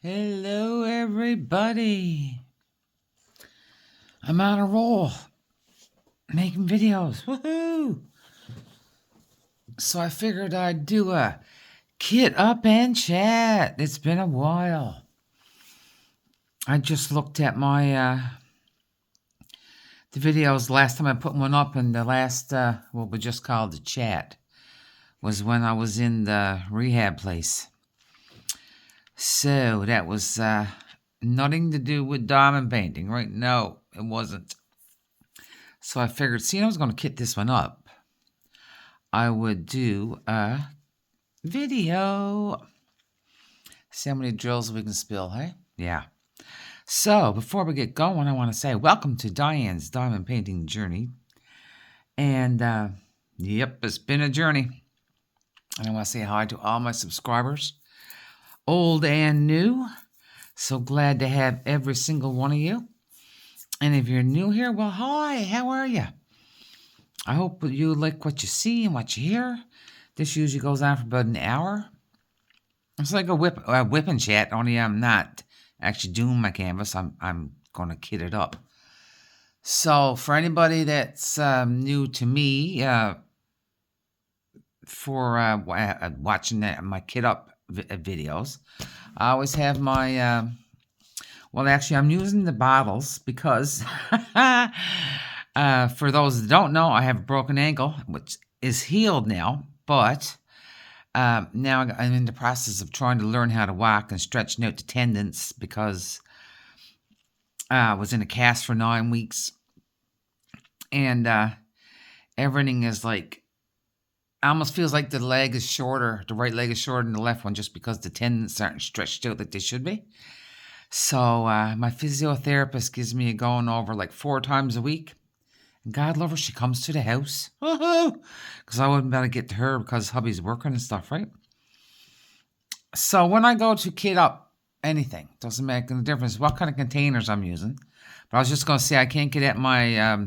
Hello, everybody. I'm on a roll, making videos. Woohoo! So I figured I'd do a kit up and chat. It's been a while. I just looked at my the videos last time I put one up, and the last what we just called the chat was when I was in the rehab place. So that was nothing to do with diamond painting, right? No, it wasn't. So I figured, seeing I was going to kit this one up, I would do a video. See how many drills we can spill, hey? Yeah. So before we get going, I want to say welcome to Diane's Diamond Painting Journey. And yep, it's been a journey. And I want to say hi to all my subscribers, old and new. So glad to have every single one of you. And if you're new here, well, hi, how are you? I hope you like what you see and what you hear. This usually goes on for about an hour. It's like a whip and chat, only I'm not actually doing my canvas. I'm going to kit it up. So for anybody that's new to me, for watching my kit up videos, I always have my well, actually, I'm using the bottles because for those that don't know, I have a broken ankle, which is healed now, but now I'm in the process of trying to learn how to walk and stretching out the tendons because I was in a cast for 9 weeks, and everything is like, almost feels like the leg is shorter, the right leg is shorter than the left one, just because the tendons aren't stretched out like they should be. So my physiotherapist gives me a going over like 4 times a week. And God love her, she comes to the house. Because I wouldn't be able to get to her because hubby's working and stuff, right? So when I go to kit up anything, doesn't make any difference what kind of containers I'm using. But I was just going to say I can't get at my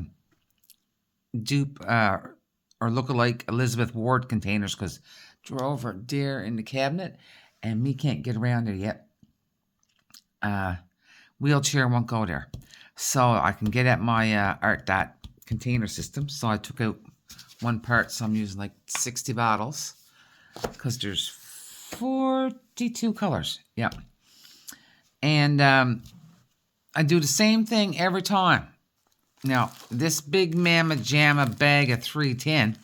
dupe or look-alike Elizabeth Ward containers because drove her deer in the cabinet and me can't get around there yet. Wheelchair won't go there. So I can get at my Art Dot container system. So I took out one part, so I'm using like 60 bottles because there's 42 colors. Yep. And I do the same thing every time. Now, this big Mama Jamma bag of 310,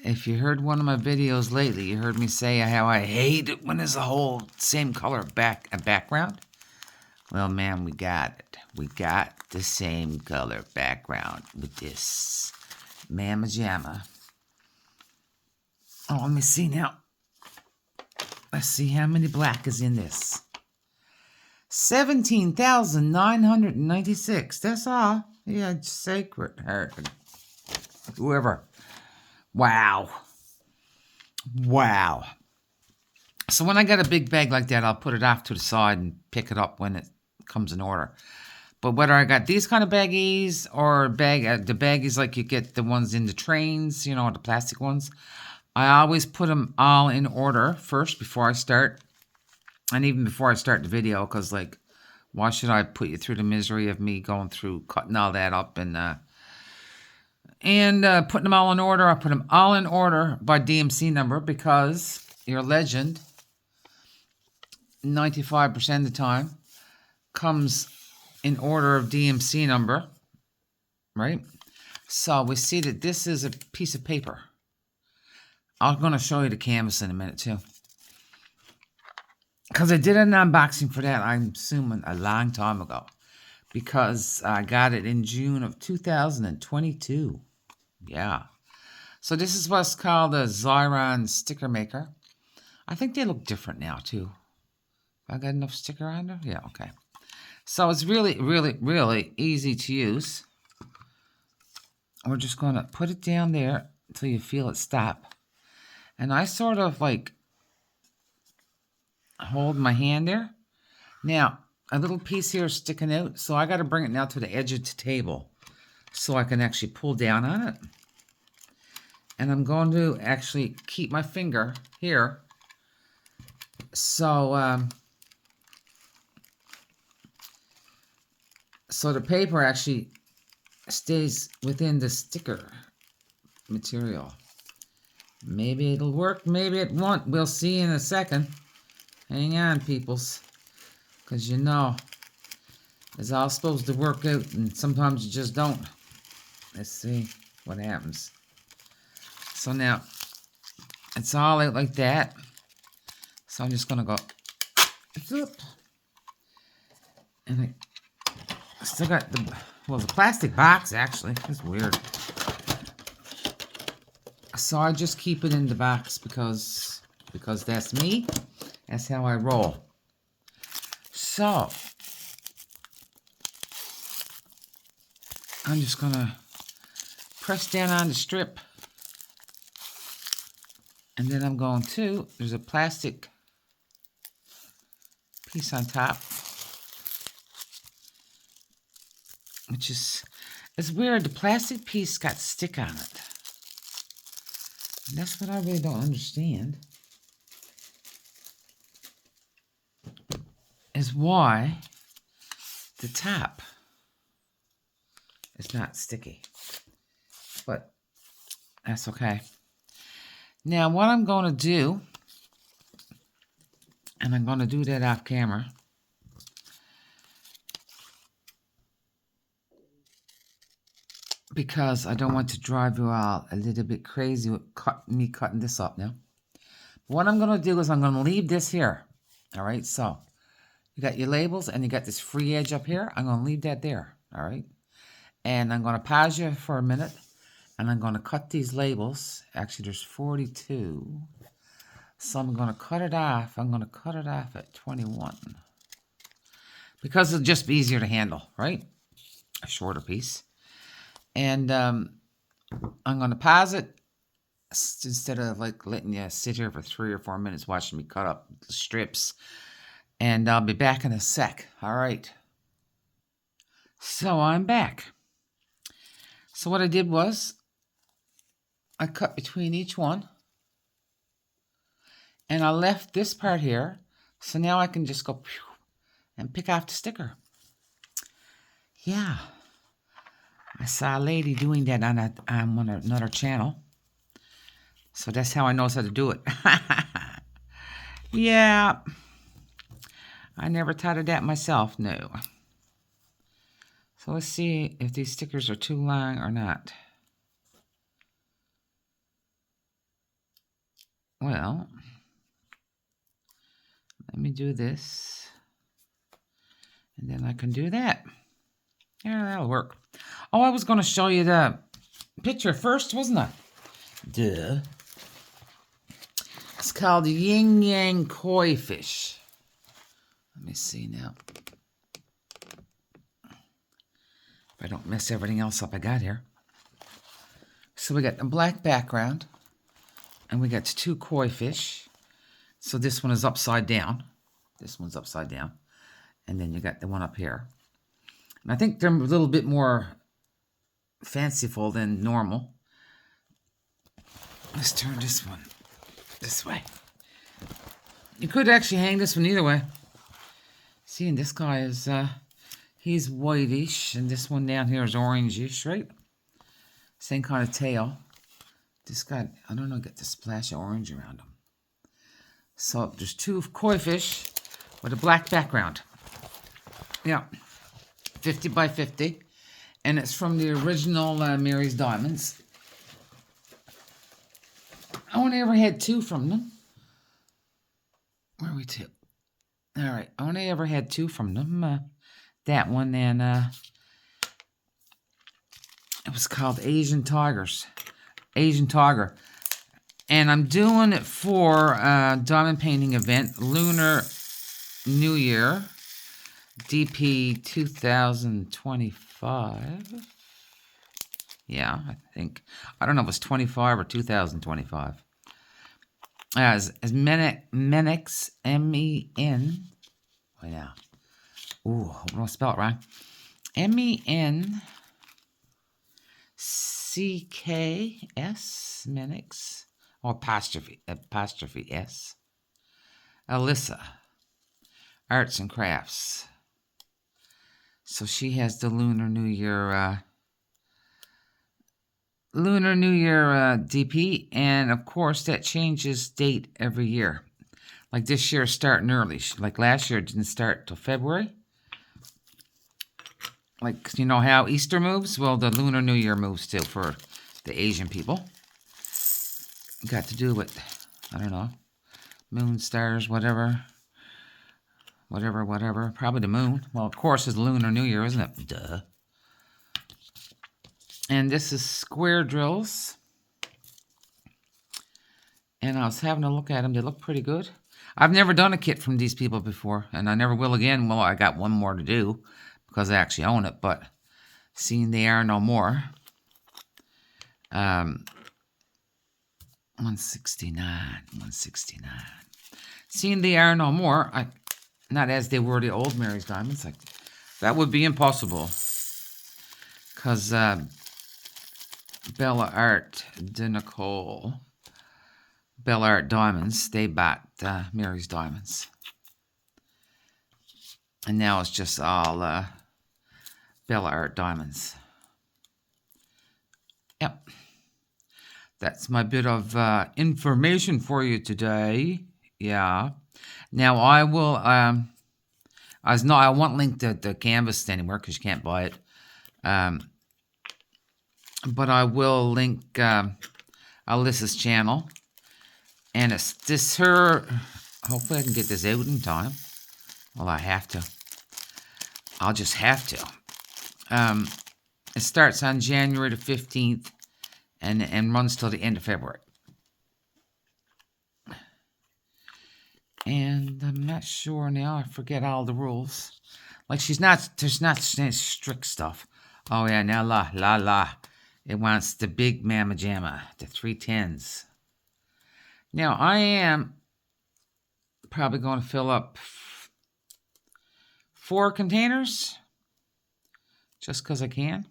if you heard one of my videos lately, you heard me say how I hate it when there's a whole same color background. Well, man, we got it. We got the same color background with this Mama Jamma. Oh, let me see now. Let's see how many black is in this. 17,996. That's all. Yeah, sacred heart. Whoever. Wow. Wow. So when I got a big bag like that, I'll put it off to the side and pick it up when it comes in order. But whether I got these kind of baggies or the baggies like you get the ones in the trains, you know, the plastic ones, I always put them all in order first before I start. And even before I start the video, because, like, why should I put you through the misery of me going through cutting all that up and putting them all in order? I put them all in order by DMC number because your legend, 95% of the time, comes in order of DMC number, right? So we see that this is a piece of paper. I'm going to show you the canvas in a minute, too. Because I did an unboxing for that, I'm assuming, a long time ago. Because I got it in June of 2022. Yeah. So this is what's called a Xyron sticker maker. I think they look different now, too. I got enough sticker on there? Yeah, okay. So it's really, really, really easy to use. We're just going to put it down there until you feel it stop. And I sort of like hold my hand there. Now, a little piece here is sticking out, so I got to bring it now to the edge of the table so I can actually pull down on it. And I'm going to actually keep my finger here so So the paper actually stays within the sticker material. Maybe it'll work, maybe it won't. We'll see in a second. Hang on, peoples. Because you know, it's all supposed to work out, and sometimes you just don't. Let's see what happens. So now, it's all out like that. So I'm just going to go, zoop. And I still got the, well, the plastic box, actually. It's weird. So I just keep it in the box because that's me. That's how I roll. So, I'm just going to press down on the strip. And then I'm going to, there's a plastic piece on top. Which is, it's weird. The plastic piece got stick on it. And that's what I really don't understand. Is why the top is not sticky. But that's okay. Now what I'm going to do, and I'm going to do that off camera, because I don't want to drive you all a little bit crazy with me cutting this up now. What I'm going to do is I'm going to leave this here. All right, so you got your labels and you got this free edge up here. I'm going to leave that there. All right, and I'm going to pause you for a minute, and I'm going to cut these labels. Actually, there's 42. So I'm going to cut it off. I'm going to cut it off at 21. Because it'll just be easier to handle, right? A shorter piece. And I'm going to pause it instead of like letting you sit here for 3 or 4 minutes watching me cut up the strips. And I'll be back in a sec. All right. So I'm back. So what I did was I cut between each one. And I left this part here. So now I can just go and pick off the sticker. Yeah. I saw a lady doing that on another channel. So that's how I know how to do it. Yeah. I never thought of that myself, no. So let's see if these stickers are too long or not. Well, let me do this. And then I can do that. Yeah, that'll work. Oh, I was going to show you the picture first, wasn't I? Duh. It's called Ying Yang Koi Fish. Let me see now. If I don't mess everything else up I got here. So we got the black background. And we got 2 koi fish. So this one is upside down. This one's upside down. And then you got the one up here. And I think they're a little bit more fanciful than normal. Let's turn this one this way. You could actually hang this one either way. See, and this guy is, he's whitish, and this one down here is orangish, right? Same kind of tail. This guy, I don't know, get the splash of orange around him. So there's 2 koi fish with a black background. Yeah, 50 by 50. And it's from the original Mary's Diamonds. I only ever had 2 from them. Where are we 2? All right, I only ever had 2 from them. That one and it was called Asian Tiger. And I'm doing it for a diamond painting event, Lunar New Year, DP 2025. Yeah, I think. I don't know if it's 25 or 2025. As Menck's, M-E-N. Oh, yeah. Ooh, I'm going to spell it right. M-E-N-C-K-S, Menck's, or apostrophe S. Alyssa, Arts and Crafts. So she has the Lunar New Year DP, and of course that changes date every year. Like this year starting early. Like last year it didn't start till February. Like, you know how Easter moves? Well, the Lunar New Year moves too for the Asian people. Got to do with, I don't know, moon, stars, whatever. Whatever. Probably the moon. Well, of course, it's Lunar New Year, isn't it? Duh. And this is square drills. And I was having a look at them. They look pretty good. I've never done a kit from these people before, and I never will again. Well, I got one more to do because I actually own it, but seeing they are no more. 169. Seeing they are no more, not as they were the old Mary's diamonds. Like that would be impossible, because Bella Art Diamonds, they bought Mary's diamonds, and now it's just all Bella Art diamonds. Yep. That's my bit of information for you today. Yeah. Now I will. I won't link the canvas anywhere because you can't buy it. But I will link Alyssa's channel, and it's this her. Hopefully I can get this out in time. Well, I have to. I'll just have to. It starts on January the 15th. And runs till the end of February. And I'm not sure now. I forget all the rules. Like there's not strict stuff. Oh yeah, now la. It wants the big Mama Jamma, the 310s. Now I am probably going to fill up 4 containers. Just because I can.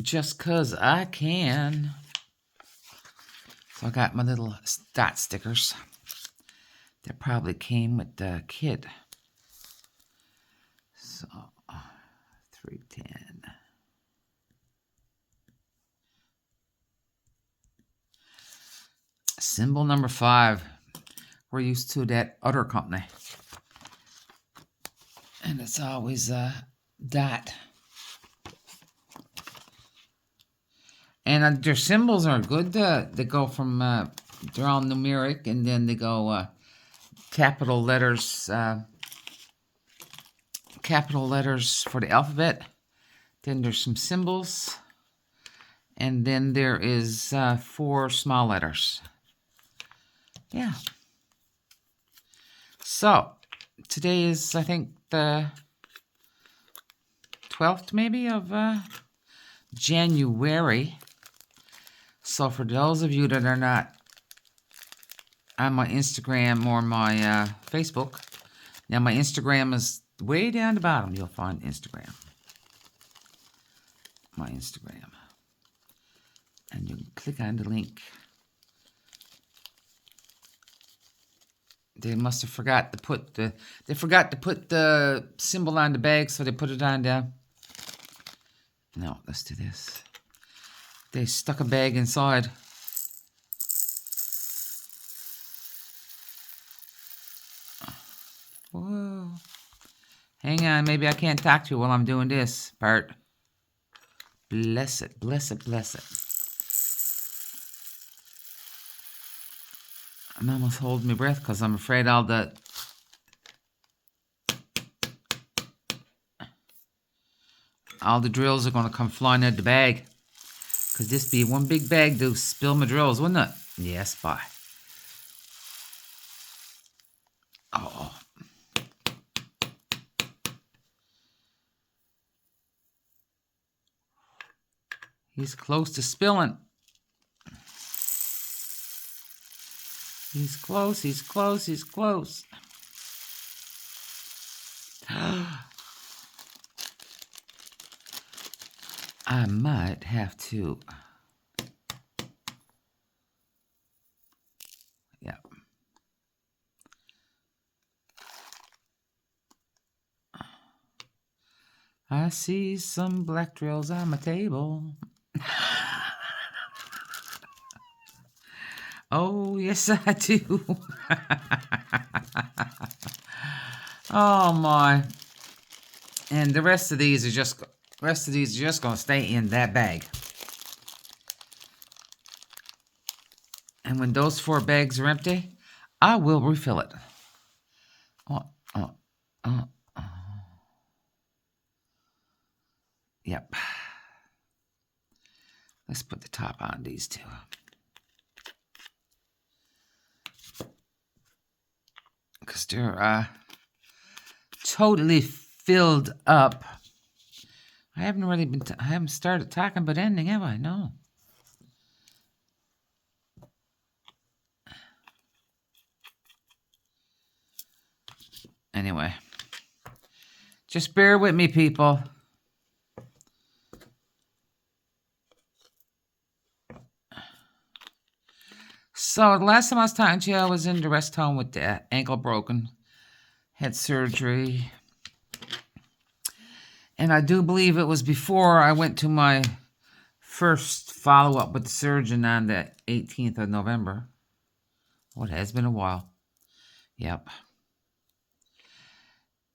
Just because I can. So I got my little dot stickers. That probably came with the kit. So, 310. Symbol number 5. We're used to that other company. And it's always a dot. And their symbols are good. They go from, they're all numeric, and then they go capital letters for the alphabet. Then there's some symbols. And then there is 4 small letters. Yeah. So, today is, I think, the 12th, maybe, of January. So for those of you that are not on my Instagram or my Facebook, now my Instagram is way down the bottom. You'll find Instagram. My Instagram. And you can click on the link. They must have forgot to put the symbol on the bag, so they put it on the. No, let's do this. They stuck a bag inside. Whoa. Hang on, maybe I can't talk to you while I'm doing this part. Bless it, bless it, bless it. I'm almost holding my breath because I'm afraid all the drills are going to come flying out the bag. Because this be one big bag to spill my drills, wouldn't it? Yes, bye. Oh. He's close to spilling. He's close, he's close, he's close. I might have to. Yeah. I see some black trails on my table. Oh, yes, I do. Oh, my. And the rest of these are just going to stay in that bag. And when those 4 bags are empty, I will refill it. Oh, oh, oh, oh. Yep. Let's put the top on these 2. Because they're totally filled up. I haven't started talking about ending, have I? No. Anyway, just bear with me, people. So the last time I was talking to you, I was in the rest home with the ankle broken, had surgery, and I do believe it was before I went to my first follow-up with the surgeon on the 18th of November. Oh, it has been a while. Yep.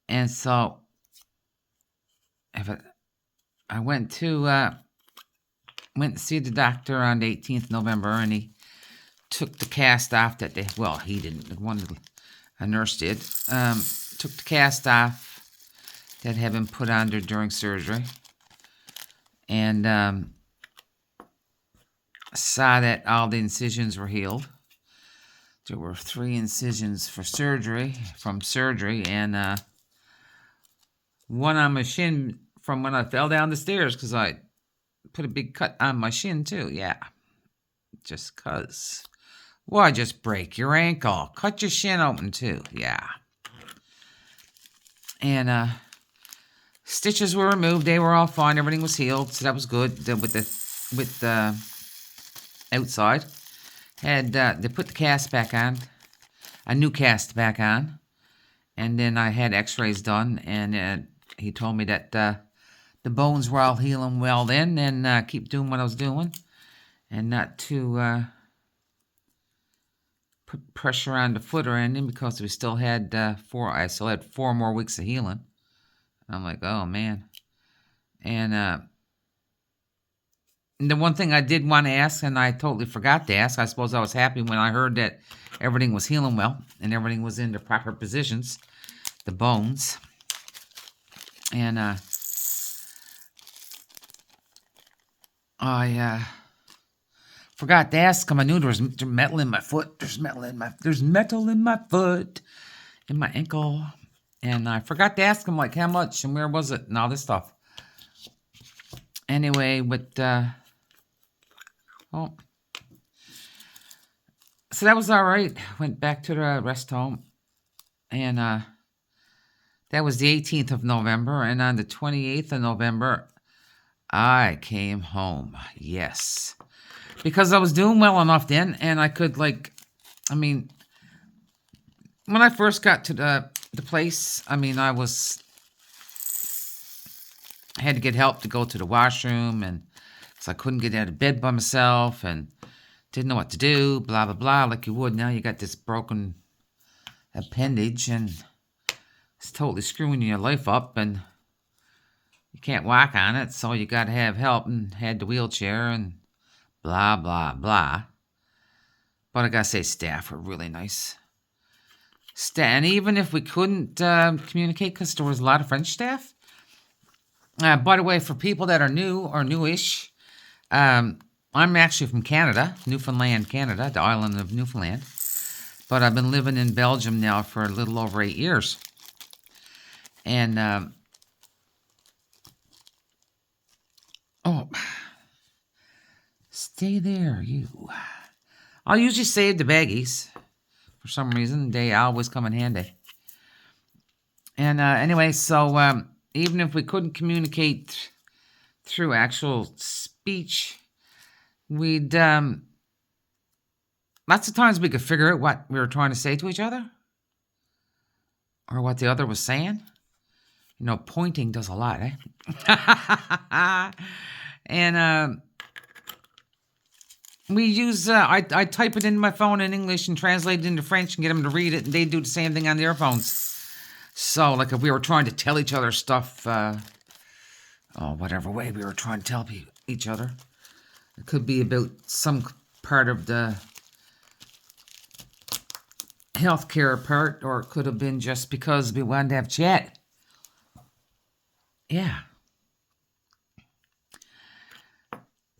And so, I went to see the doctor on the 18th of November, and he took the cast off that they, well, he didn't, a nurse did, took the cast off that had been put on there during surgery, and saw that all the incisions were healed. There were 3 incisions from surgery, and one on my shin from when I fell down the stairs, because I put a big cut on my shin too. Yeah, just cause. Why just break your ankle? Cut your shin open too. Yeah. And stitches were removed. They were all fine. Everything was healed, so that was good. With the outside, had they put the cast back on, a new cast back on, and then I had X-rays done, and he told me that the bones were all healing well then, and keep doing what I was doing, and not to put pressure on the foot or anything, because we still had I still had 4 more weeks of healing. I'm like, oh man. And the one thing I did want to ask, and I totally forgot to ask, I suppose I was happy when I heard that everything was healing well and everything was in the proper positions, the bones. And I forgot to ask him. I knew there was metal in my foot. There's metal in my foot, in my ankle. And I forgot to ask him, like, how much and where was it and all this stuff. Anyway, so that was all right. Went back to the rest home. And that was the 18th of November. And on the 28th of November, I came home. Yes. Because I was doing well enough then, and I could, like, I mean, when I first got to the place, I mean, I had to get help to go to the washroom, and so I couldn't get out of bed by myself, and didn't know what to do, blah, blah, blah, like you would. Now you got this broken appendage, and it's totally screwing your life up, and you can't walk on it, so you got to have help, and had the wheelchair, and blah, blah, blah. But I gotta say, staff were really nice. And even if we couldn't communicate, because there was a lot of French staff. By the way, for people that are new or newish, I'm actually from Canada, Newfoundland, Canada, the island of Newfoundland. But I've been living in Belgium now for a little over 8 years. And, stay there, you. I'll usually save the baggies. For some reason, they always come in handy. And anyway, so even if we couldn't communicate through actual speech, we'd lots of times we could figure out what we were trying to say to each other, or what the other was saying. You know, pointing does a lot, eh? And we use, I type it into my phone in English and translate it into French and get them to read it, and they do the same thing on their phones. So, like, if we were trying to tell each other stuff, whatever way we were trying to tell each other, it could be about some part of the healthcare part, or it could have been just because we wanted to have chat. Yeah.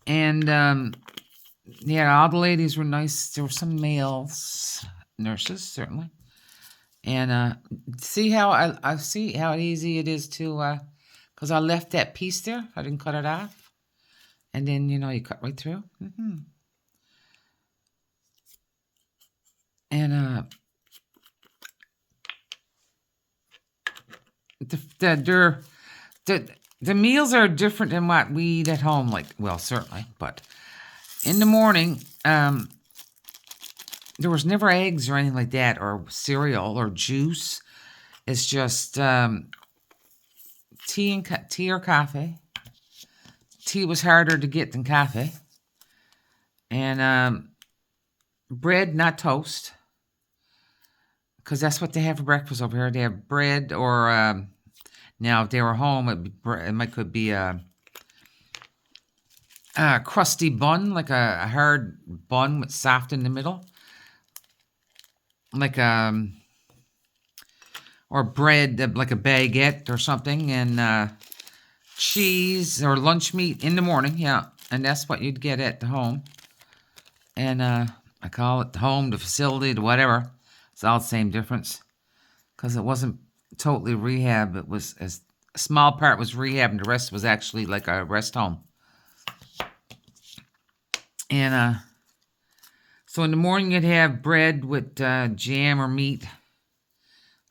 And, yeah, all the ladies were nice. There were some males, nurses, certainly. And see how I see how easy it is to, because I left that piece there. I didn't cut it off. And then, you know, you cut right through. And the meals are different than what we eat at home. Like, well, certainly, but in the morning, there was never eggs or anything like that, or cereal or juice. It's just tea or coffee. Tea was harder to get than coffee, and bread, not toast, because that's what they have for breakfast over here. They have bread, or now if they were home, it could be a crusty bun, like a hard bun with soft in the middle, like or bread, like a baguette or something, and cheese or lunch meat in the morning. Yeah, and that's what you'd get at the home. And I call it the home, the facility, the whatever. It's all the same difference, because it wasn't totally rehab. It was a small part was rehab, and the rest was actually like a rest home. And so in the morning you'd have bread with jam or meat.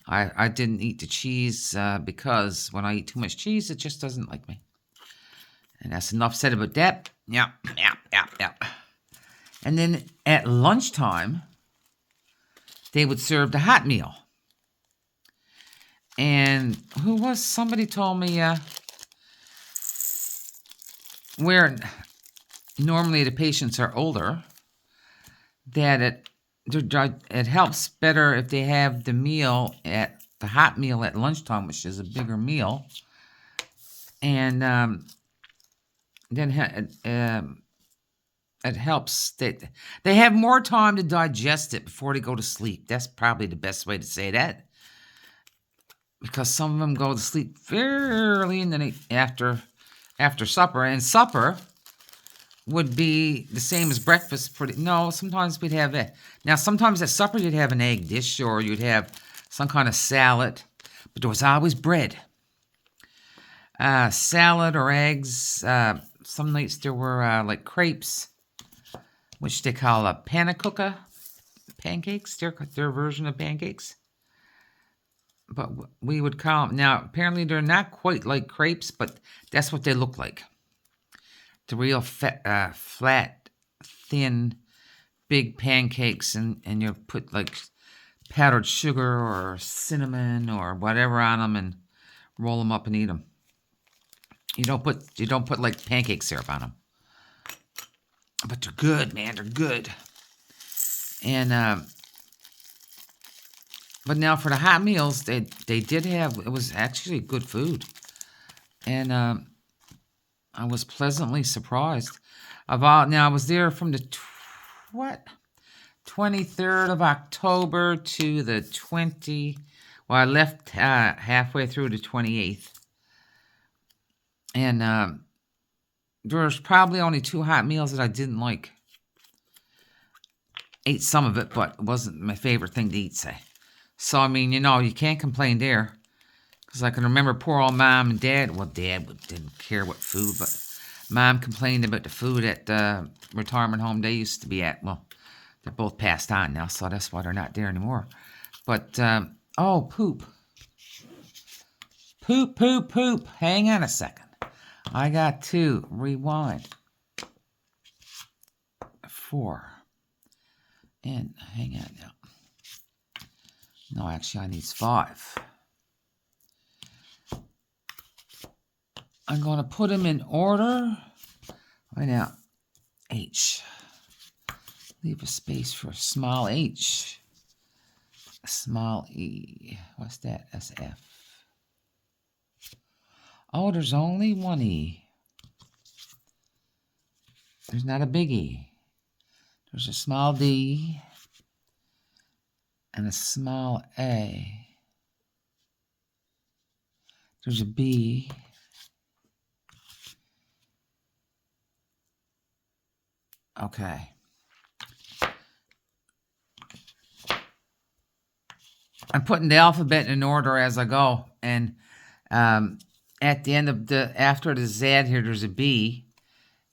I didn't eat the cheese because when I eat too much cheese, it just doesn't like me. And that's enough said about that. Yeah. And then at lunchtime, they would serve the hot meal. And somebody told me where normally the patients are older, that it helps better if they have the hot meal at lunchtime, which is a bigger meal. And then it helps that they have more time to digest it before they go to sleep. That's probably the best way to say that, because some of them go to sleep very early and then after supper. And supper would be the same as breakfast. No, sometimes we'd have it. Now, sometimes at supper you'd have an egg dish, or you'd have some kind of salad, but there was always bread. Salad or eggs. Some nights there were like crepes, which they call a panakooka pancakes. Their version of pancakes. But we would call them. Now, apparently they're not quite like crepes, but that's what they look like. The real flat, thin, big pancakes, and you put like powdered sugar or cinnamon or whatever on them and roll them up and eat them. You don't put like pancake syrup on them. But they're good, man. They're good. And but now for the hot meals, they did have, it was actually good food. And I was pleasantly surprised. Now I was there from the 23rd of October to the I left halfway through the 28th. And there was probably only 2 hot meals that I didn't like. Ate some of it, but it wasn't my favorite thing to eat, say. So, I mean, you can't complain there. Because I can remember poor old Mom and Dad. Well, Dad didn't care what food, but Mom complained about the food at the retirement home they used to be at. Well, they're both passed on now, so that's why they're not there anymore. But, poop. Poop. Hang on a second. I got to rewind. 4. And hang on now. No, actually, I need 5. I'm going to put them in order. Right now, H. Leave a space for small h. Small e. What's that? SF. Oh, there's only one E. There's not a big E. There's a small D and a small A. There's a B. Okay. I'm putting the alphabet in order as I go. And at the end of after the Z here, there's a B.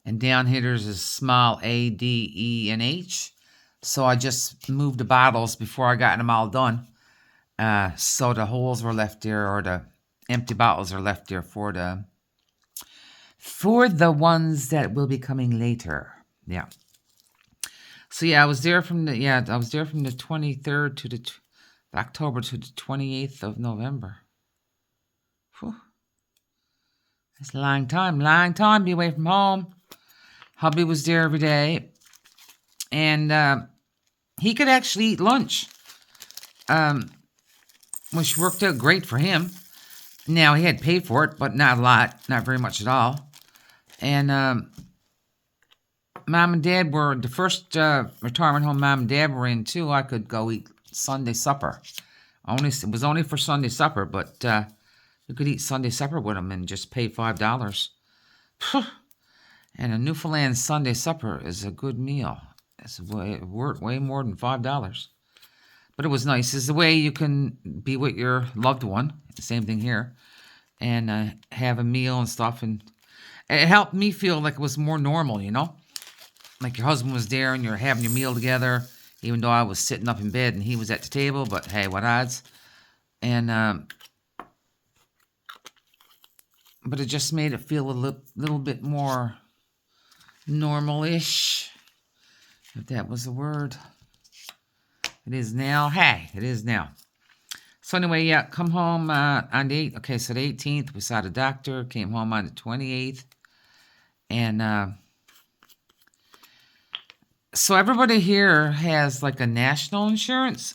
And down here, there's a small A, D, E, and H. So I just moved the bottles before I got them all done. So the holes were left there, or the empty bottles are left there for the ones that will be coming later. Yeah. So yeah, I was there from the 23rd to the October to the 28th of November. Whew. It's a long time be away from home. Hubby was there every day, and he could actually eat lunch, which worked out great for him. Now, he had paid for it, but not a lot, not very much at all. And Mom and Dad were, the first retirement home Mom and Dad were in, too. I could go eat Sunday supper. It was only for Sunday supper, but you could eat Sunday supper with them and just pay $5. And a Newfoundland Sunday supper is a good meal. It's way more than $5. But it was nice. It's the way you can be with your loved one. Same thing here. And have a meal and stuff. And it helped me feel like it was more normal, you know? Like your husband was there and you're having your meal together, even though I was sitting up in bed and he was at the table. But hey, what odds? And but it just made it feel a little bit more normal-ish, if that was a word. It is now. Hey, it is now. So anyway, yeah, come home on the 8th. Okay, so the 18th, we saw the doctor. Came home on the 28th. And so everybody here has like a national insurance.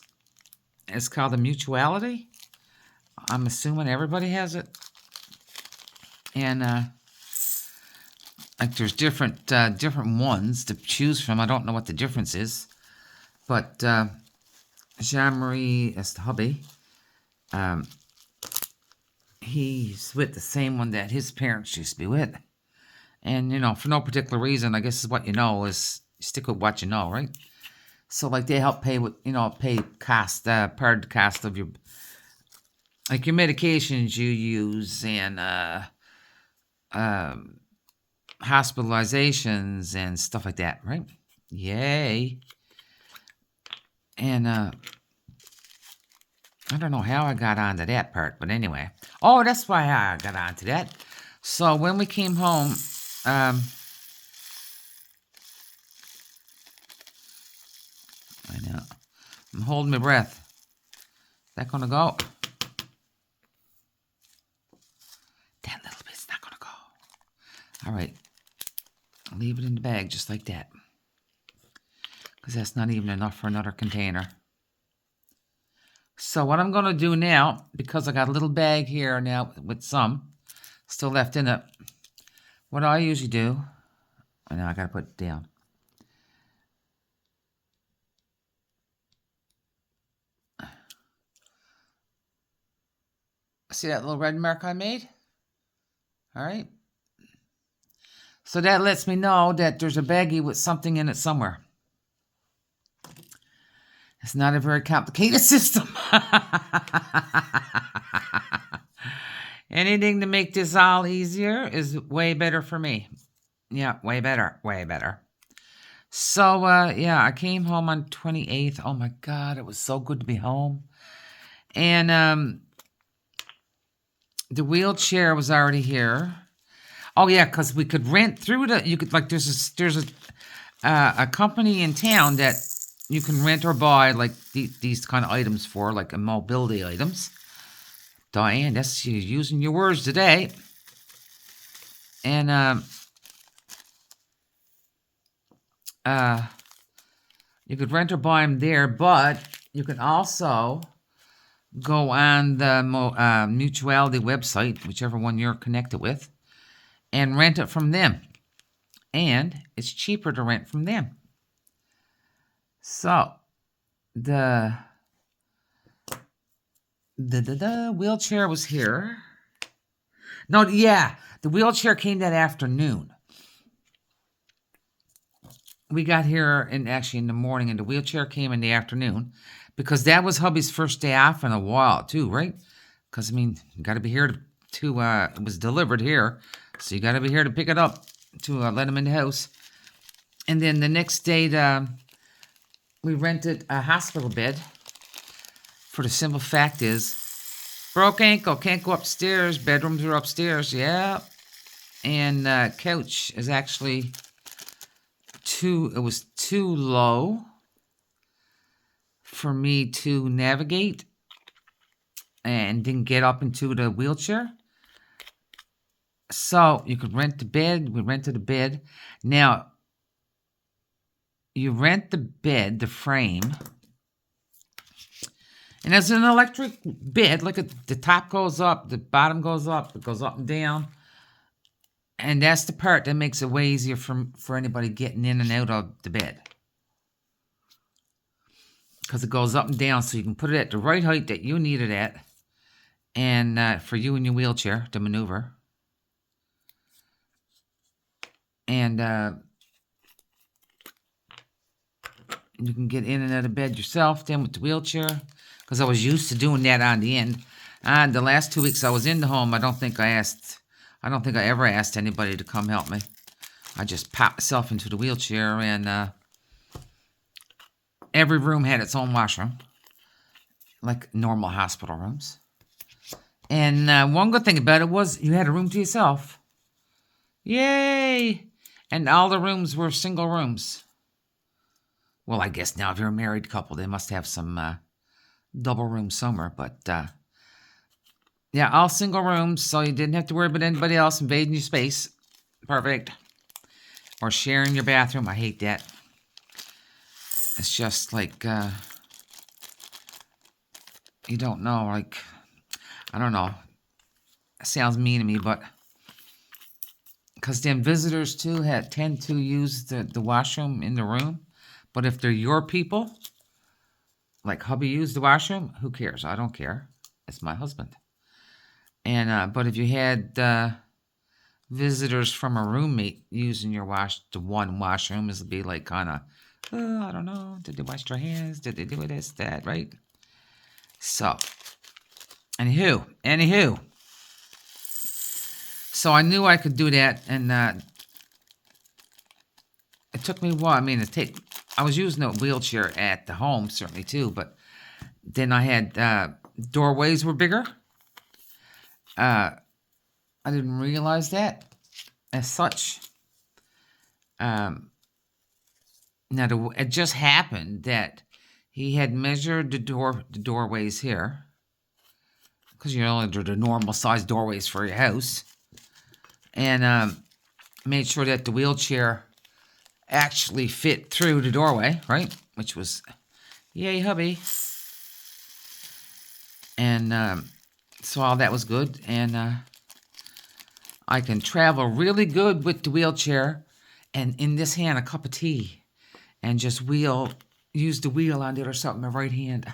It's called a mutuality. I'm assuming everybody has it. And like there's different ones to choose from. I don't know what the difference is. But Jean-Marie, that's the hubby, he's with the same one that his parents used to be with. And, you know, for no particular reason, I guess is what you know is stick with what you know, right? So, like, they help pay with, you know, cost, part of the cost of your, like, your medications you use and hospitalizations and stuff like that, right? Yay. And I don't know how I got onto that part, but anyway. Oh, that's why I got onto that. So when we came home, I know, I'm holding my breath. Is that gonna go? That little bit's not gonna go. All right, I'll leave it in the bag just like that, because that's not even enough for another container. So what I'm going to do now, because I got a little bag here now with some still left in it, what I usually do, oh, now I got to put it down. See that little red mark I made? All right. So that lets me know that there's a baggie with something in it somewhere. It's not a very complicated system. Anything to make this all easier is way better for me. Yeah, way better, way better. So, yeah, I came home on 28th. Oh, my God, it was so good to be home. And the wheelchair was already here. Oh, yeah, because we could rent through you could, like, there's a company in town that you can rent or buy, like, these kind of items for, like, mobility items. Diane, that's you using your words today. And you could rent or buy them there, but you can also go on the Mutuality website, whichever one you're connected with, and rent it from them. And it's cheaper to rent from them. So the wheelchair was here. No, yeah, the wheelchair came that afternoon. We got here in the morning, and the wheelchair came in the afternoon because that was hubby's first day off in a while too, right? Because I mean, you got to be here to it was delivered here, so you got to be here to pick it up to let him in the house. And then the next day, we rented a hospital bed. For the simple fact is, broke ankle, can't go upstairs. Bedrooms are upstairs, yeah. And couch is actually it was too low for me to navigate, and didn't get up into the wheelchair. So you could rent the bed. We rented a bed. Now, you rent the bed, the frame, and it's an electric bed. Look at the top goes up, the bottom goes up, it goes up and down. And that's the part that makes it way easier for anybody getting in and out of the bed. Because it goes up and down, so you can put it at the right height that you need it at. And for you in your wheelchair to maneuver. And you can get in and out of bed yourself then with the wheelchair. Because I was used to doing that on the end. The last 2 weeks I was in the home, I don't think I ever asked anybody to come help me. I just popped myself into the wheelchair, and every room had its own washroom, like normal hospital rooms. And one good thing about it was you had a room to yourself. Yay! And all the rooms were single rooms. Well, I guess now if you're a married couple, they must have some double rooms somewhere. But yeah, all single rooms, so you didn't have to worry about anybody else invading your space. Perfect. Or sharing your bathroom. I hate that. It's just like, you don't know, like, I don't know. It sounds mean to me, but because then visitors too tend to use the washroom in the room. But if they're your people, like hubby used the washroom, who cares? I don't care. It's my husband. And but if you had visitors from a roommate using the one washroom, it'd be like kind of, I don't know. Did they wash their hands? Did they do this, that, right? So, anywho. So I knew I could do that, and it took me a while. I mean, I was using a wheelchair at the home, certainly, too, but then I had doorways were bigger. I didn't realize that as such. Now, it just happened that he had measured the doorways here, because you only do the normal size doorways for your house, and made sure that the wheelchair actually fit through the doorway, right? Which was, yay, hubby. And so all that was good, and I can travel really good with the wheelchair, and in this hand a cup of tea, and just use the wheel on the other side of my right hand.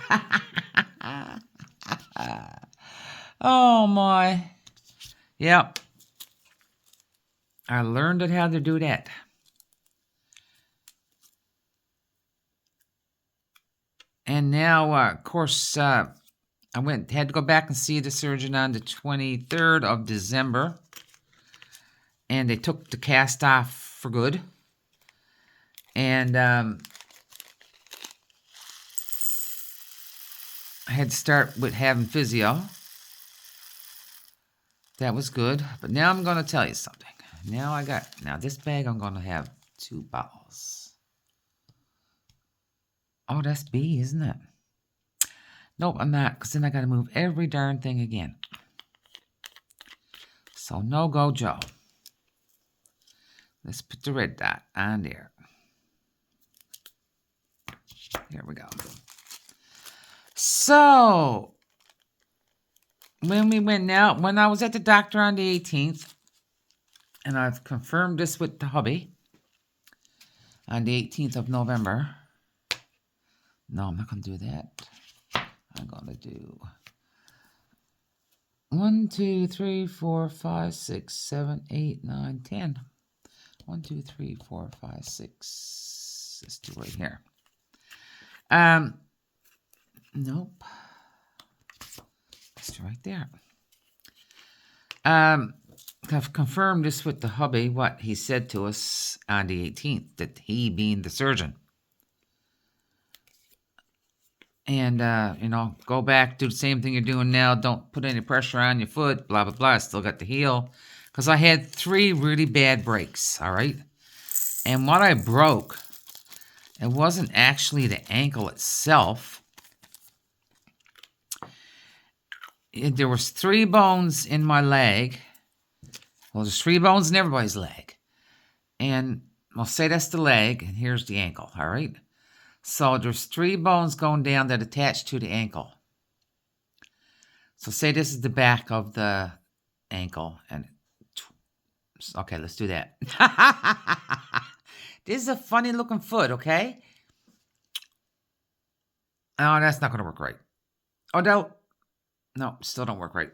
Oh my. Yep. I learned how to do that. And now, of course, I had to go back and see the surgeon on the 23rd of December. And they took the cast off for good. And I had to start with having physio. That was good. But now I'm going to tell you something. Now this bag, I'm going to have 2 bottles. Oh, that's B, isn't it? Nope, I'm not, because then I got to move every darn thing again. So, no go, Joe. Let's put the red dot on there. Here we go. So, when I was at the doctor on the 18th, and I've confirmed this with the hubby on the 18th of November. No, I'm not going to do that. I'm going to do 1, 2, 3, 4, 5, 6, 7, 8, 9, 10. 1, 2, 3, 4, 5, 6. Let's do right here. Nope. It's right there. I've confirmed this with the hubby, what he said to us on the 18th, that he being the surgeon. And, go back, do the same thing you're doing now. Don't put any pressure on your foot, blah, blah, blah. I still got the heel. Because I had 3 really bad breaks, all right? And what I broke, it wasn't actually the ankle itself. There was 3 bones in my leg. Well, there's 3 bones in everybody's leg. And I'll say that's the leg, and here's the ankle, all right? So there's 3 bones going down that attach to the ankle. So say this is the back of the ankle. And okay, let's do that. This is a funny looking foot, okay? Oh, that's not going to work right. Oh, no, still don't work right.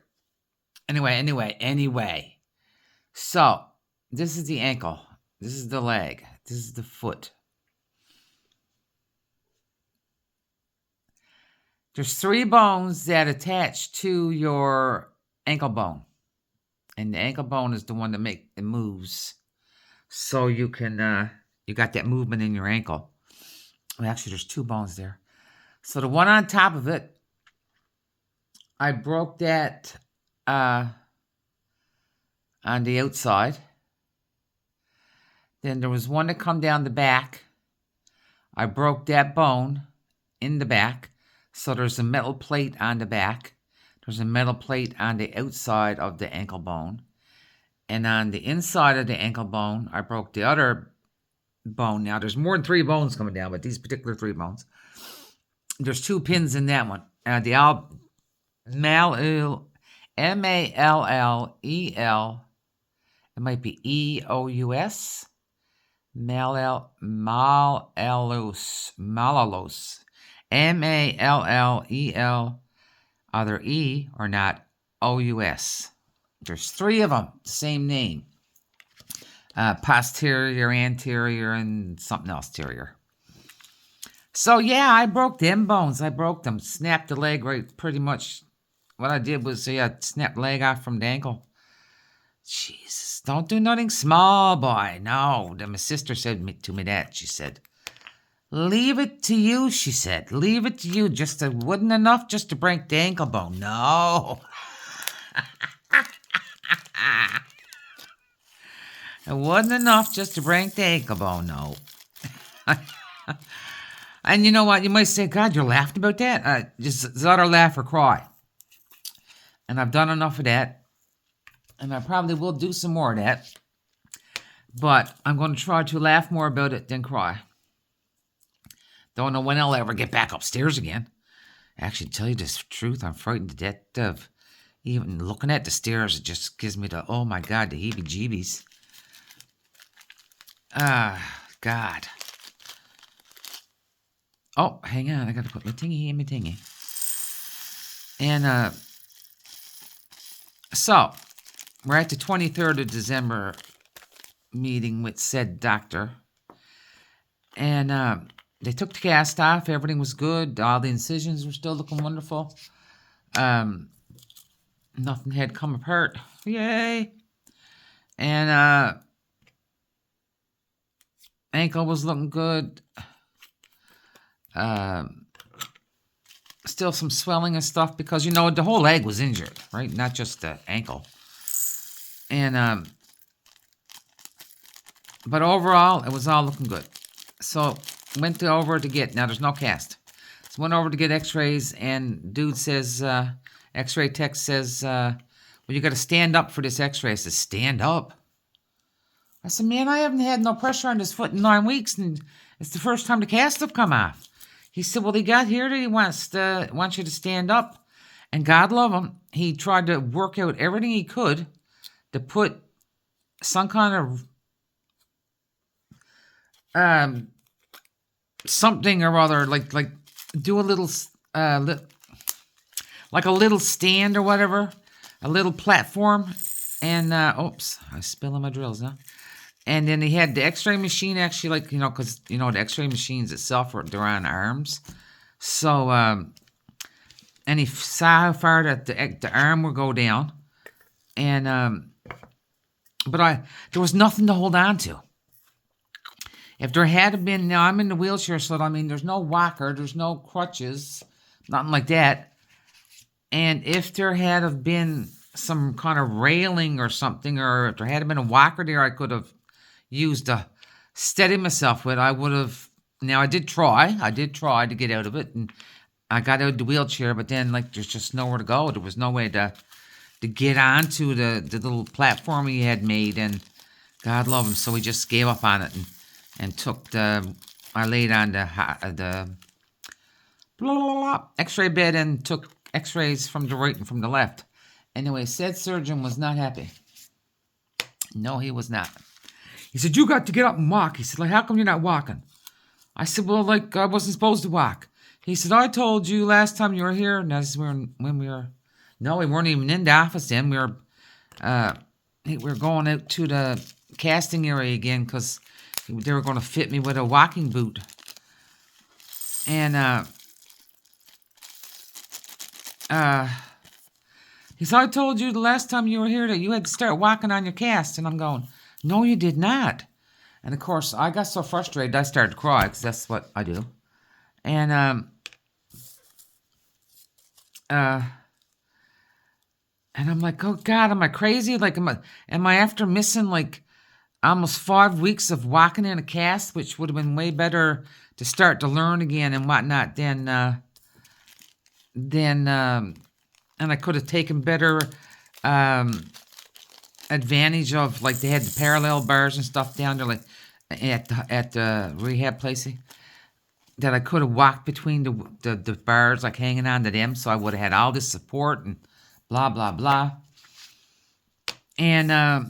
Anyway. So, this is the ankle. This is the leg. This is the foot. There's 3 bones that attach to your ankle bone. And the ankle bone is the one that it moves. So you can, you got that movement in your ankle. Well, actually, there's 2 bones there. So the one on top of it, I broke that on the outside. Then there was one that come down the back. I broke that bone in the back. So there's a metal plate on the back. There's a metal plate on the outside of the ankle bone. And on the inside of the ankle bone, I broke the other bone. Now, there's more than 3 bones coming down, but these particular 3 bones. There's 2 pins in that one. M-A-L-L-E-L. It might be E-O-U-S. Malalos. M-A-L-L-E-L. Either E or not O-U-S. There's 3 of them, same name. Posterior, anterior, and something else terrier. So, yeah, I broke them bones. I broke them. Snapped the leg right pretty much. What I did was, snapped the leg off from the ankle. Jesus, don't do nothing small, boy. No, my sister said to me that. She said, leave it to you, she said. Leave it to you. It wasn't enough just to break the ankle bone. No. It wasn't enough just to break the ankle bone, no. And you know what? You might say, God, you're laughing about that? Just let her laugh or cry. And I've done enough of that. And I probably will do some more of that. But I'm going to try to laugh more about it than cry. Don't know when I'll ever get back upstairs again. Actually, to tell you the truth, I'm frightened to death of even looking at the stairs. It just gives me the, oh my God, the heebie-jeebies. God. Oh, hang on. I got to put my thingy in my thingy. And, so, we're at the 23rd of December meeting with said doctor. And, they took the cast off. Everything was good. All the incisions were still looking wonderful. Nothing had come apart. Yay. And, ankle was looking good. Still some swelling and stuff because, the whole leg was injured, right? Not just the ankle. And, but overall, it was all looking good. So, went over to get, now there's no cast. So, went over to get x-rays, and dude says, x-ray tech says, well, you got to stand up for this x-ray. I said, stand up? I said, man, I haven't had no pressure on this foot in 9 weeks, and it's the first time the cast have come off. He said, well, he got here that he wants you to stand up, and God love him, he tried to work out everything he could to put some kind of something or other, like do a little like a little stand or whatever, a little platform, and oops, I'm spilling my drills now. And then he had the X-ray machine, actually, like, because the X-ray machines itself they're on arms, so and he saw how far that the arm would go down, and but there was nothing to hold on to. If there had been, now I'm in the wheelchair, so I mean, there's no walker, there's no crutches, nothing like that. And if there had have been some kind of railing or something, or if there had been a walker there, I could have used to steady myself with. I would have. Now I did try to get out of it, and I got out of the wheelchair, but then there's just nowhere to go. There was no way to get onto the little platform he had made, and God love him, so he just gave up on it and took I laid on the X-ray bed and took X-rays from the right and from the left. Anyway, said surgeon was not happy. No, he was not. He said, you got to get up and walk. He said, how come you're not walking? I said, well, I wasn't supposed to walk. He said, I told you last time you were here. And that's when we were... No, we weren't even in the office then. We were going out to the casting area again because they were going to fit me with a walking boot. And he said, I told you the last time you were here that you had to start walking on your cast. And I'm going, no, you did not. And, of course, I got so frustrated, I started to cry because that's what I do. And I'm like, oh, God, am I crazy? Am I after missing, almost 5 weeks of walking in a cast, which would have been way better to start to learn again and whatnot than and I could have taken better advantage of, they had the parallel bars and stuff down there, at the rehab place, that I could have walked between the bars, hanging on to them, so I would have had all this support and blah, blah, blah. And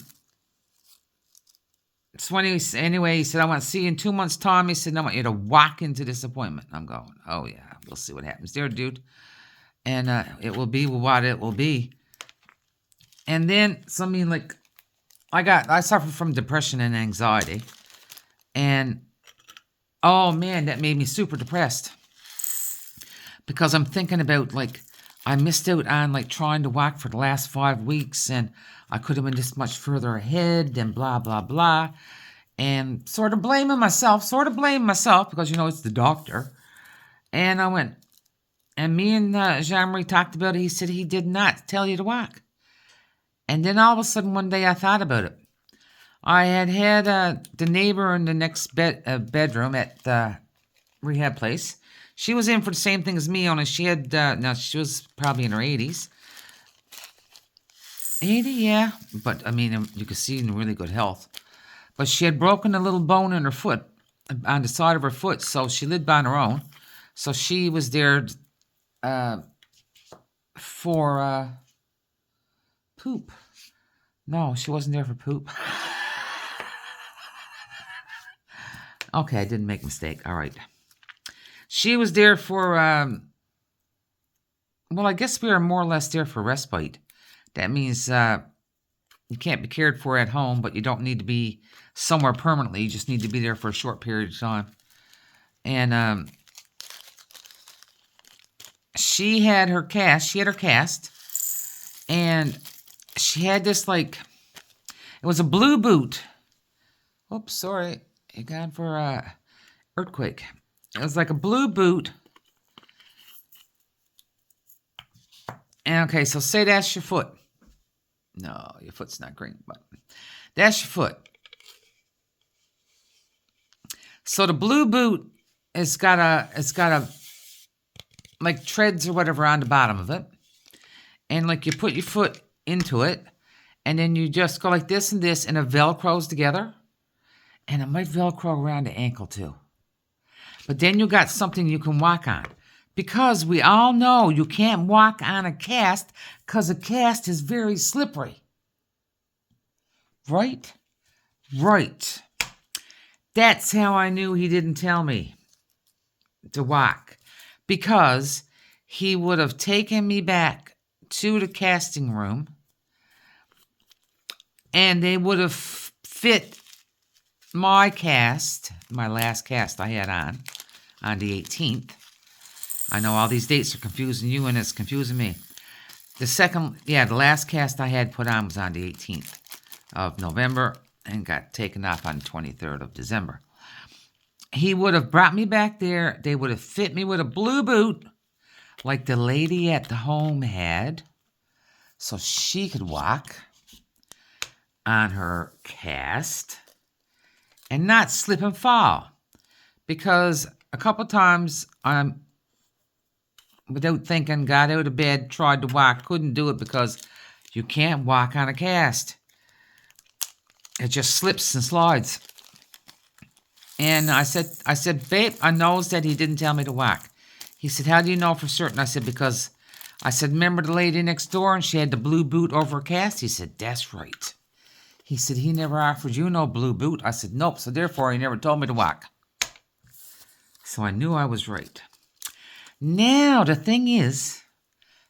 so anyway, he said, I want to see you in 2 months' time. He said, I want you to walk into this appointment. I'm going, oh, yeah, we'll see what happens there, dude. And it will be what it will be. And then, so, I suffer from depression and anxiety. And, oh, man, that made me super depressed. Because I'm thinking about, I missed out on, trying to walk for the last 5 weeks, and I could have been this much further ahead, and blah, blah, blah. And sort of blaming myself, because, it's the doctor. And I went, and me and Jean-Marie talked about it. He said he did not tell you to walk. And then all of a sudden, one day, I thought about it. I had the neighbor in the next bedroom at the rehab place. She was in for the same thing as me, only she had, now she was probably in her 80s. 80, yeah. But, you could see in really good health. But she had broken a little bone in her foot, on the side of her foot, so she lived on her own. So she was there for poop. No, she wasn't there for poop. Okay, I didn't make a mistake. All right. She was there for, well, I guess we were more or less there for respite. That means you can't be cared for at home, but you don't need to be somewhere permanently. You just need to be there for a short period of time. And she had her cast. And she had this, it was a blue boot. Oops, sorry. It got for earthquake. It was like a blue boot. And okay, so say that's your foot. No, your foot's not green, but that's your foot. So the blue boot it's got a treads or whatever on the bottom of it. And you put your foot into it, and then you just go like this and this, and it velcros together. And it might Velcro around the ankle too. But then you got something you can walk on. Because we all know you can't walk on a cast because a cast is very slippery. Right? Right. That's how I knew he didn't tell me to walk. Because he would have taken me back to the casting room and they would have fit my cast, my last cast I had on the 18th. I know all these dates are confusing you and it's confusing me. The last cast I had put on was on the 18th of November and got taken off on the 23rd of December. He would have brought me back there. They would have fit me with a blue boot like the lady at the home had so she could walk on her cast and not slip and fall. Because a couple times without thinking, got out of bed, tried to walk, couldn't do it because you can't walk on a cast. It just slips and slides. And I said, babe, I knows that he didn't tell me to walk. He said, how do you know for certain? I said, because I said, remember the lady next door and she had the blue boot over her cast? He said, that's right. He said, he never offered you no blue boot. I said, nope. So therefore, he never told me to walk. So I knew I was right. Now, the thing is,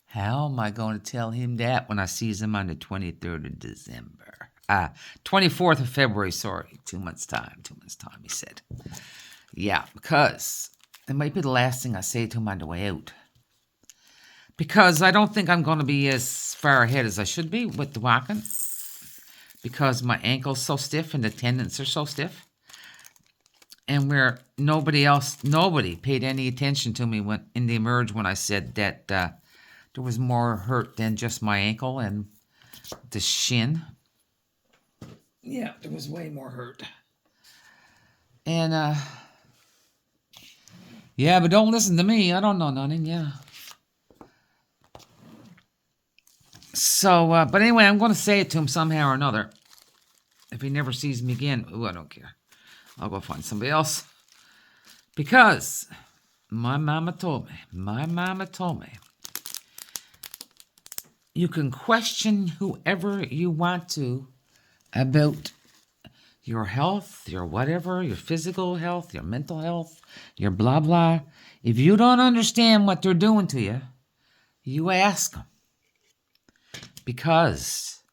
how am I going to tell him that when I sees him on the 23rd of December? 24th of February, sorry. 2 months' time, he said. Yeah, because it might be the last thing I say to him on the way out. Because I don't think I'm going to be as far ahead as I should be with the walking. Because my ankle's so stiff and the tendons are so stiff. And where nobody paid any attention to me when in the emerge when I said that there was more hurt than just my ankle and the shin. Yeah, there was way more hurt. And, yeah, but don't listen to me. I don't know nothing, yeah. So, but anyway, I'm going to say it to him somehow or another. If he never sees me again, ooh, I don't care. I'll go find somebody else. Because my mama told me, you can question whoever you want to about your health, your whatever, your physical health, your mental health, your blah, blah. If you don't understand what they're doing to you, you ask them. Because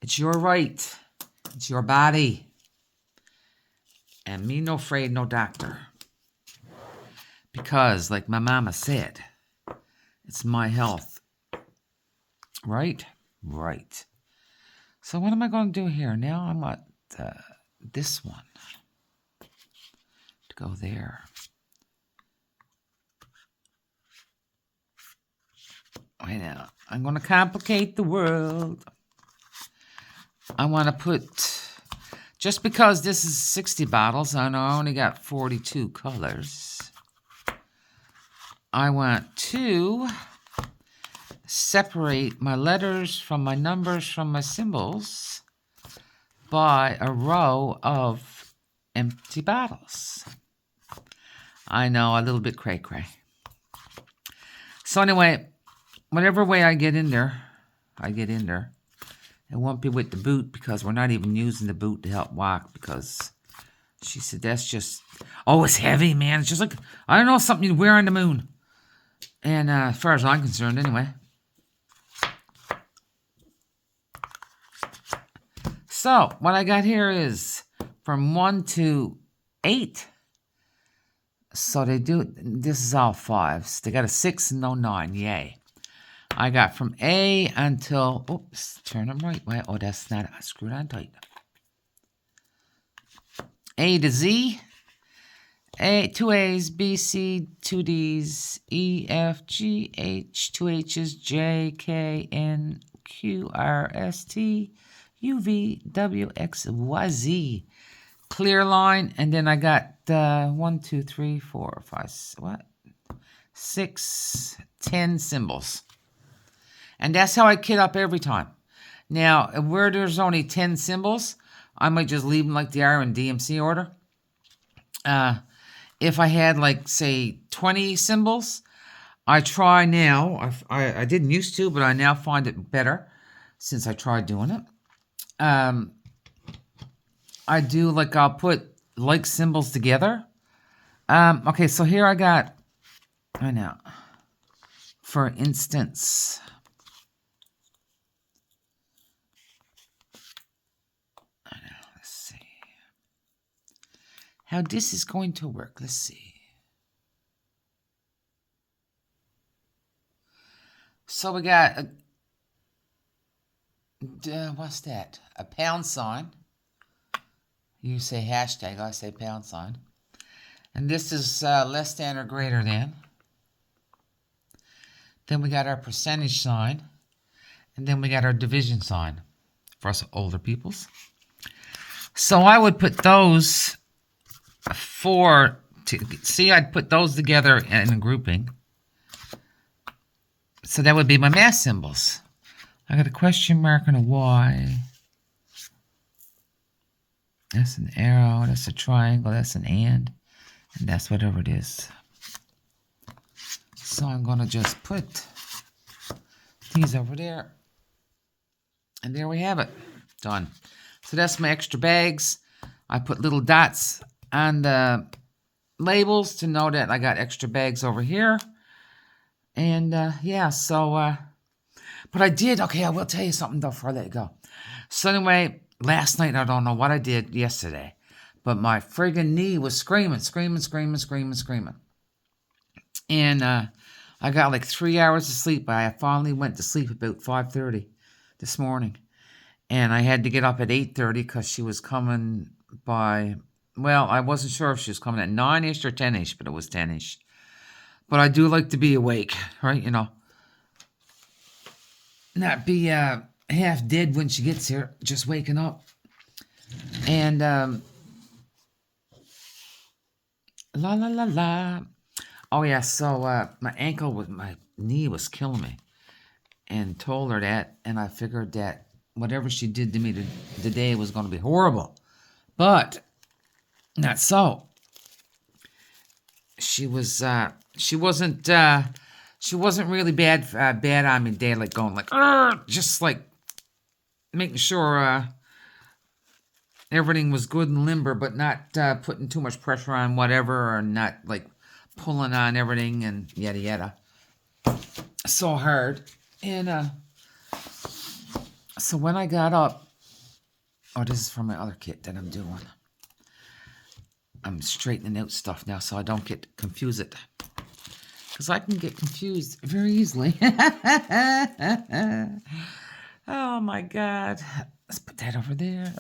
it's your right. It's your body. And me no afraid, no doctor. Because, like my mama said, it's my health. Right? Right. So what am I going to do here? Now I want this one to go there. Wait now. I'm going to complicate the world. I want to put... Just because this is 60 bottles and I only got 42 colors, I want to separate my letters from my numbers from my symbols by a row of empty bottles. I know, a little bit cray-cray. So anyway, whatever way I get in there, It won't be with the boot because we're not even using the boot to help walk because she said that's just... Oh, it's heavy, man. It's just like, I don't know, something you'd wear on the moon. And as far as I'm concerned, anyway. So, what I got here is from 1 to 8. So they do... This is all 5s. They got a 6 and no 9. Yay. I got from A until, oops, turn them right way. Oh, that's not, I screwed on tight. A to Z, two A's, B, C, two D's, E, F, G, H, two H's, J, K, N, Q, R, S, T, U, V, W, X, Y, Z. Clear line, and then I got 1, 2, 3, 4, 5, 6, 10 symbols. And that's how I kit up every time. Now, where there's only 10 symbols, I might just leave them like they are in DMC order. If I had like, say, 20 symbols, I try now. I didn't used to, but I now find it better since I tried doing it. I do like, I'll put like symbols together. Okay, so here I got, I know, for instance, let's see how this is going to work. Let's see. So we got what's that? A pound sign. You say hashtag, I say pound sign. And this is less than or greater than. Then we got our percentage sign. And then we got our division sign for us older peoples. So I would put those I'd put those together in a grouping. So that would be my math symbols. I got a question mark and a Y. That's an arrow, that's a triangle, that's an and that's whatever it is. So I'm going to just put these over there. And there we have it. Done. So that's my extra bags. I put little dots on the labels to know that I got extra bags over here. And yeah, so, but I did, okay, I will tell you something though before I let it go. So anyway, last night, I don't know what I did yesterday, but my friggin' knee was screaming. And I got like 3 hours of sleep. I finally went to sleep about 5:30 this morning. And I had to get up at 8:30 because she was coming by, well, I wasn't sure if she was coming at 9-ish or 10-ish, but it was 10-ish. But I do like to be awake, right? You know, not be half dead when she gets here, just waking up. And la la la la. Oh yeah, so my knee was killing me, and told her that, and I figured that whatever she did to me today was going to be horrible, but not so. She wasn't really bad on me today, like going like, just like making sure everything was good and limber, but not putting too much pressure on whatever, or not like pulling on everything and yada yada. So hard. And so when I got up, oh, this is from my other kit that I'm doing. I'm straightening out stuff now so I don't get confused. Because I can get confused very easily. Oh my God. Let's put that over there.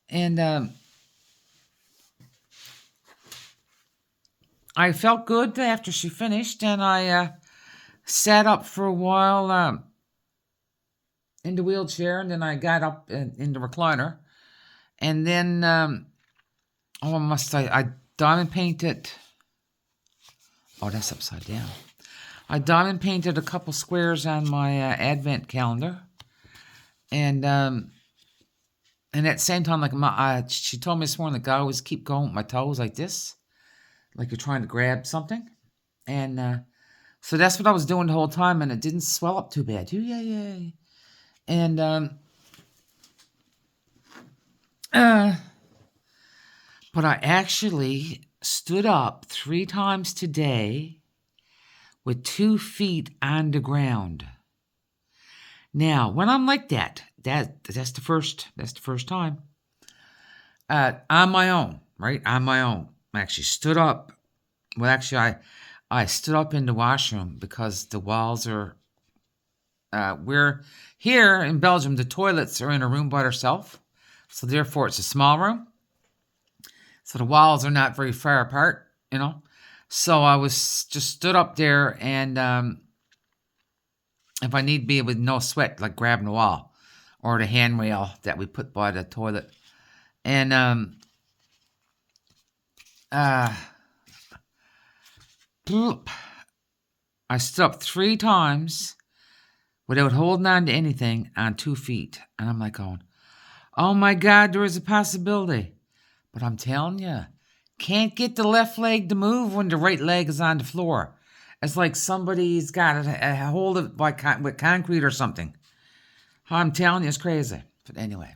And I felt good after she finished, and I sat up for a while in the wheelchair, and then I got up in the recliner. And then, I diamond painted. Oh, that's upside down. I diamond painted a couple squares on my advent calendar. And at the same time, like she told me this morning, like I always keep going with my toes like this, like you're trying to grab something. And so that's what I was doing the whole time, and it didn't swell up too bad. Yay. And but I actually stood up 3 times today with 2 feet on the ground. Now, when I'm like that's the first time. On my own, right? On my own. I actually stood up. Well, actually, I stood up in the washroom because the walls are, we're here in Belgium, the toilets are in a room by themselves. So therefore, it's a small room. So the walls are not very far apart, you know. So I was just stood up there, and if I need be with no sweat, like grabbing the wall or the handrail that we put by the toilet. And I stood up 3 times without holding on to anything on 2 feet. And I'm like going, Oh my God, there is a possibility. But I'm telling you, can't get the left leg to move when the right leg is on the floor. It's like somebody's got a hold of like with concrete or something. I'm telling you, it's crazy. But anyway,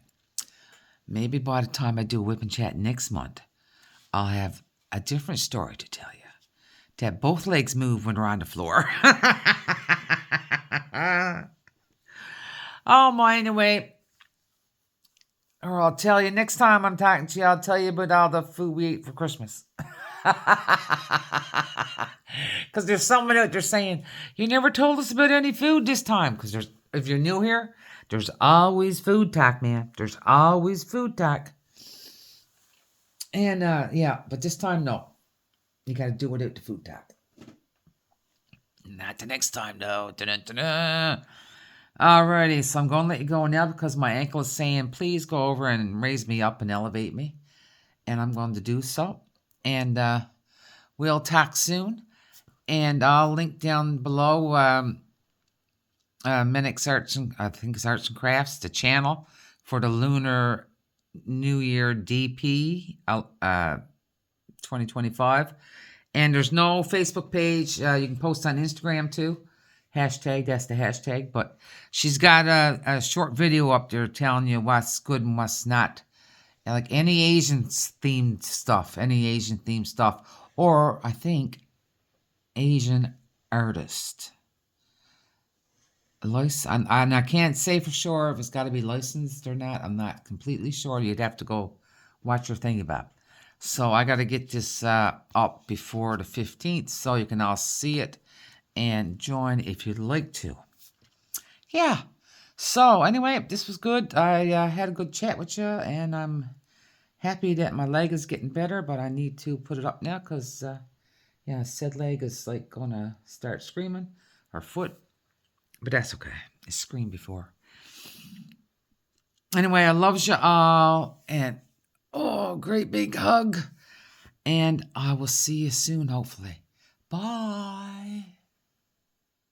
maybe by the time I do Whip and Chat next month, I'll have a different story to tell you. That both legs move when they're on the floor. Oh my, anyway. Or I'll tell you next time I'm talking to you, I'll tell you about all the food we ate for Christmas. Because there's someone out there saying, you never told us about any food this time. Because if you're new here, there's always food talk, man. There's always food talk. And yeah, but this time, no. You got to do without the food talk. Not the next time, though. Dun-dun-dun-dun. Alrighty, so I'm going to let you go now because my ankle is saying, please go over and raise me up and elevate me. And I'm going to do so. And we'll talk soon. And I'll link down below Menck's Arts and Crafts, the channel for the Lunar New Year DP 2025. And there's no Facebook page. You can post on Instagram too. Hashtag, that's the hashtag. But she's got a short video up there telling you what's good and what's not. Like any Asian-themed stuff. Or, I think, Asian artist. And I can't say for sure if it's got to be licensed or not. I'm not completely sure. You'd have to go watch your thing about. So I got to get this up before the 15th so you can all see it and join if you'd like to. Yeah. So anyway, this was good. I had a good chat with you, and I'm happy that my leg is getting better, but I need to put it up now because, yeah, said leg is like going to start screaming, or foot. But that's okay. It screamed before. Anyway, I love you all, and great big hug. And I will see you soon, hopefully. Bye.